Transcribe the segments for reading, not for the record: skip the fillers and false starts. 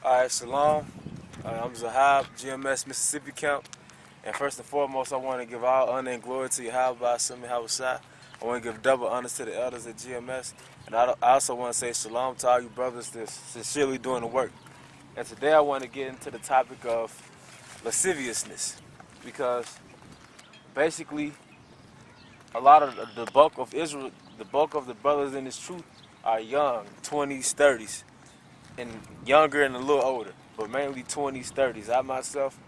Alright, shalom. I'm Zahab, GMS Mississippi Camp. And first and foremost, I want to give all honor and glory to Yahweh, Simi Hawashai. I want to give double honors to the elders at GMS. And I also want to say shalom to all you brothers that's sincerely doing the work. And today I want to get into the topic of lasciviousness. Because basically, a lot of the bulk of Israel, the bulk of the brothers in this truth are young, 20s, 30s. And younger and a little older, but mainly 20s, 30s. I myself,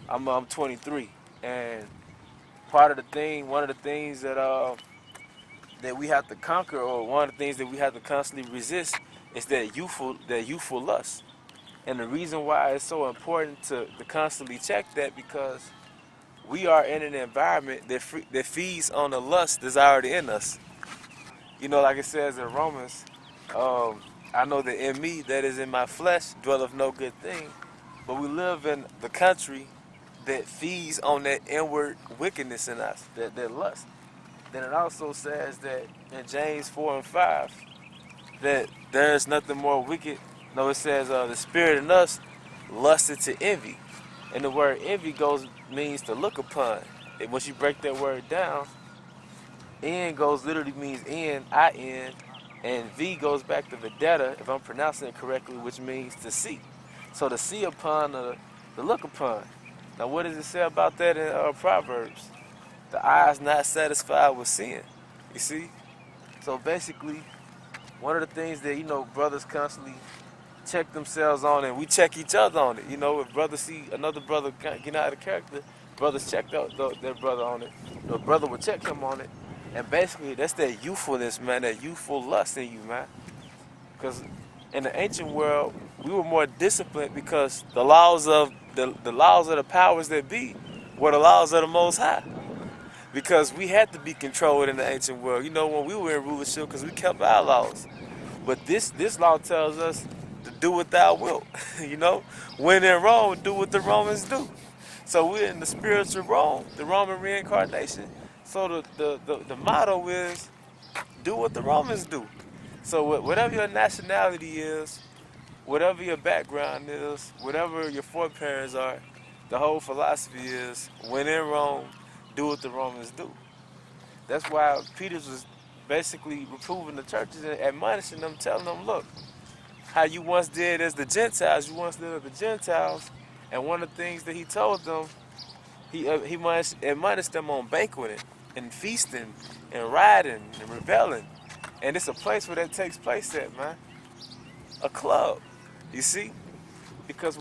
I'm 23, and one of the things that we have to conquer, or one of the things that we have to constantly resist, is that youthful lust. And the reason why it's so important to constantly check that, because we are in an environment that feeds on the lust that's already in us. You know, like it says in Romans, I know that in me, that is in my flesh, dwelleth no good thing. But we live in the country that feeds on that inward wickedness in us, that lust. Then it also says that in James 4 and 5, that there is nothing more wicked. No, it says the spirit in us lusted to envy. And the word envy means to look upon. And once you break that word down, N literally means in, and V goes back to Vedetta, if I'm pronouncing it correctly, which means to see. So to see upon, to look upon. Now what does it say about that in Proverbs? The eye is not satisfied with sin. You see? So basically, one of the things that, brothers constantly check themselves on, and we check each other on it. You know, if brothers see another brother get out of character, brothers check their brother on it. The brother will check him on it. And basically, that's that youthfulness, man, that youthful lust in you, man. Because in the ancient world, we were more disciplined because the laws of the powers that be were the laws of the Most High. Because we had to be controlled in the ancient world. You know, when we were in rulership, because we kept our laws. But this law tells us to do what thou wilt. You know, when in Rome, do what the Romans do. So we're in the spiritual Rome, the Roman reincarnation. So the motto is do what the Romans do. So whatever your nationality is, whatever your background is, whatever your foreparents are, the whole philosophy is when in Rome, do what the Romans do. That's why Peter was basically reproving the churches and admonishing them, telling them, look, how you once did as the Gentiles, you once did as the Gentiles. And one of the things that he told them, he must admonish them on banqueting and feasting and riding and rebelling. And it's a place where that takes place at, man. A club, you see? Because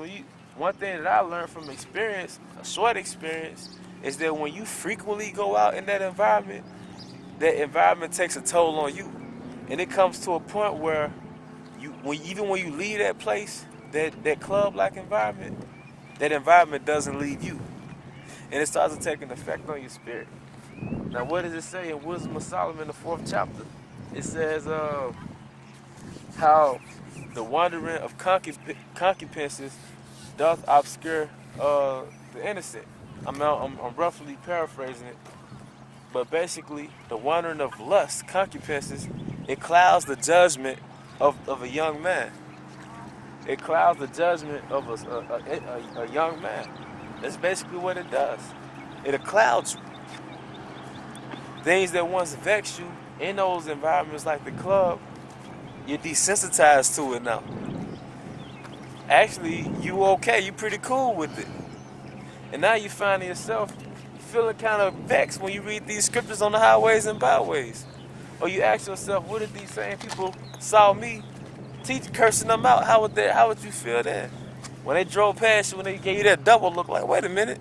one thing that I learned from experience, a short experience, is that when you frequently go out in that environment takes a toll on you. And it comes to a point where even when you leave that place, that club-like environment, that environment doesn't leave you. And it starts to take an effect on your spirit. Now, what does it say in Wisdom of Solomon, the 4th chapter? It says how the wandering of concupiscences doth obscure the innocent. I'm roughly paraphrasing it, but basically, the wandering of lust, concupiscences, it clouds the judgment of a young man. It clouds the judgment of a young man. That's basically what it does. It'll cloud you. Things that once vex you in those environments like the club, you're desensitized to it now. Actually, you okay, you pretty cool with it. And now you find yourself feeling kind of vexed when you read these scriptures on the highways and byways. Or you ask yourself, what if these same people saw me cursing them out? How would you feel then? When they drove past you, when they gave you that double look, like, wait a minute.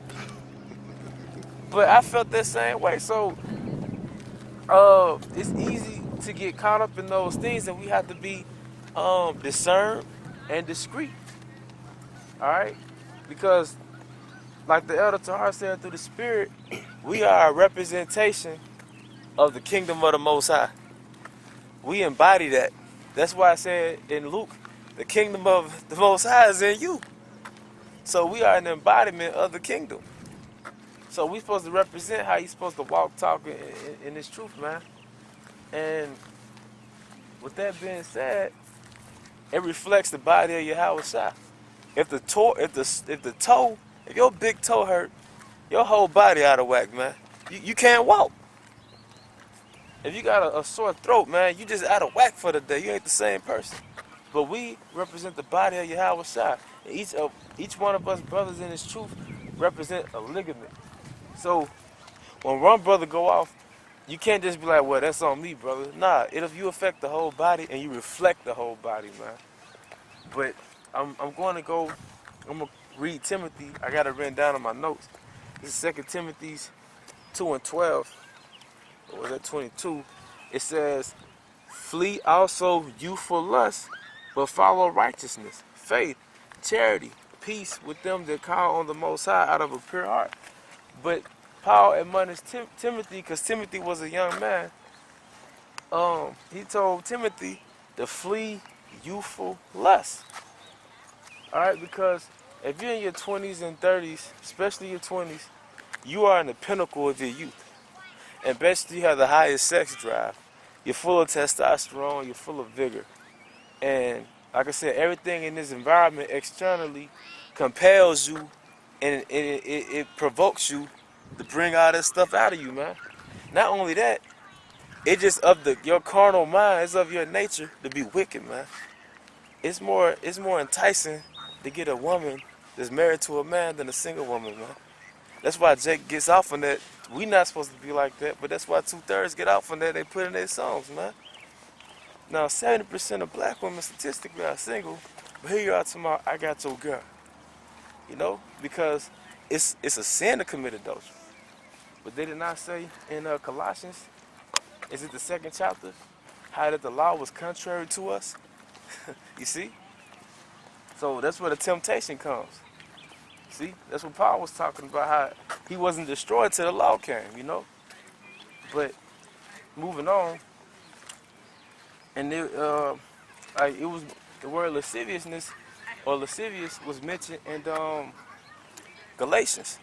But I felt that same way. So it's easy to get caught up in those things, and we have to be discerned and discreet. All right? Because like the Elder Tahar said through the Spirit, we are a representation of the kingdom of the Most High. We embody that. That's why I said in Luke, the kingdom of the Most High is in you. So we are an embodiment of the kingdom. So we're supposed to represent how you're supposed to walk, talk in this truth, man. And with that being said, it reflects the body of Yahweh Shai. If your big toe hurt, your whole body out of whack, man. You can't walk. If you got a sore throat, man, you just out of whack for the day. You ain't the same person. But we represent the body of Yahweh Shai. Each one of us brothers in this truth represent a ligament. So when one brother go off, you can't just be like, well, that's on me, brother. Nah, if you affect the whole body and you reflect the whole body, man. But I'm going to read Timothy. I got it written down in my notes. This is 2 Timothy 2:12. Or was that 22? It says, flee also youthful lust, but follow righteousness, faith, charity, peace with them that call on the Most High out of a pure heart. But Paul admonished Timothy, because Timothy was a young man. He told Timothy to flee youthful lust. All right, because if you're in your 20s and 30s, especially your 20s, you are in the pinnacle of your youth. And basically you have the highest sex drive. You're full of testosterone, you're full of vigor. And like I said, everything in this environment externally compels you and it provokes you to bring all that stuff out of you, man. Not only that, it just your carnal mind, it's of your nature to be wicked, man. It's more enticing to get a woman that's married to a man than a single woman, man. That's why Jake gets off on that. We not supposed to be like that, but that's why 2/3 get off on that. They put in their songs, man. Now 70% of black women statistically are single, but here you are tomorrow, I got your girl. You know, because it's a sin to commit adultery. But they did not say in Colossians, is it the 2nd chapter, how that the law was contrary to us? You see? So that's where the temptation comes. See? That's what Paul was talking about, how he wasn't destroyed till the law came, you know? But moving on, and it was the word lasciviousness or lascivious was mentioned in Galatians.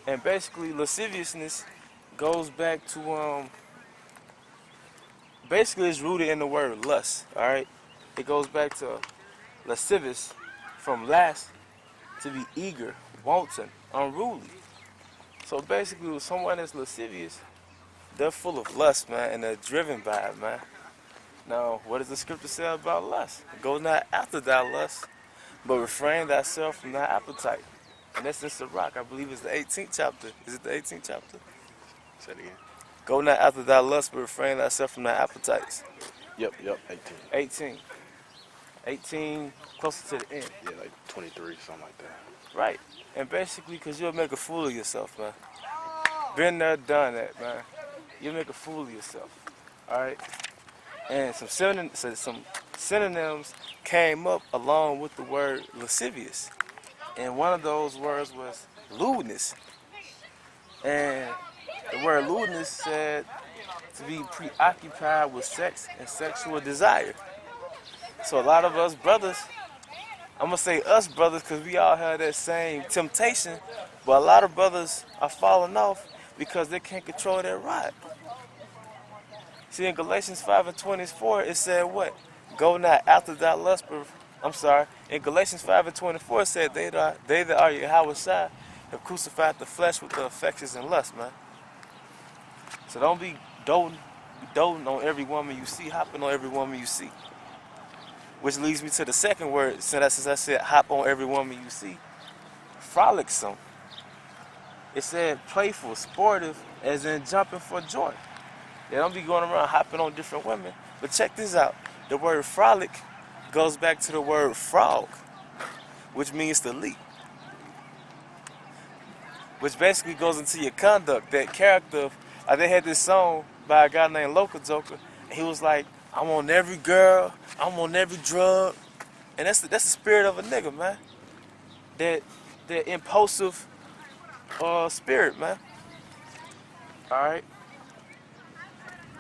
And basically lasciviousness goes back to basically it's rooted in the word lust, all right? It goes back to lascivious, from las, to be eager, wanton, unruly. So basically with someone that's lascivious, they're full of lust, man, and they're driven by it, man. Now, what does the scripture say about lust? Go not after thy lust, but refrain thyself from thy appetite. And that's in Sirach. I believe it's the 18th chapter. Is it the 18th chapter? Say it again. Go not after thy lust, but refrain thyself from thy appetites. Yep, 18. 18, closer to the end. Yeah, like 23, something like that. Right. And basically, because you'll make a fool of yourself, man. Been there, done that, man. You'll make a fool of yourself. All right? And some synonyms came up along with the word lascivious. And one of those words was lewdness. And the word lewdness said to be preoccupied with sex and sexual desire. So a lot of us brothers, I'm going to say us brothers because we all have that same temptation, but a lot of brothers are falling off because they can't control their rod. See, in Galatians 5:24, it said what? Go not after thy lust, in Galatians 5:24, it said, they that are Yahweh Shai have crucified the flesh with the affections and lust, man. So don't be doting on every woman you see, hopping on every woman you see. Which leads me to the second word, since I said hop on every woman you see. Frolicsome. It said playful, sportive, as in jumping for joy. They don't be going around hopping on different women. But check this out. The word frolic goes back to the word frog, which means to leap. Which basically goes into your conduct, that character. Like they had this song by a guy named Local Joker. And he was like, I'm on every girl, I'm on every drug. And that's the spirit of a nigga, man. That impulsive spirit, man. Alright?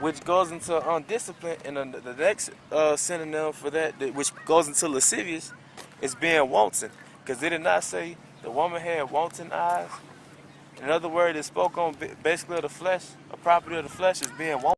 Which goes into undisciplined, and the next synonym for that, which goes into lascivious, is being wanton. Because they did not say the woman had wanton eyes. In other words, it spoke on basically of the flesh, a property of the flesh is being wanton.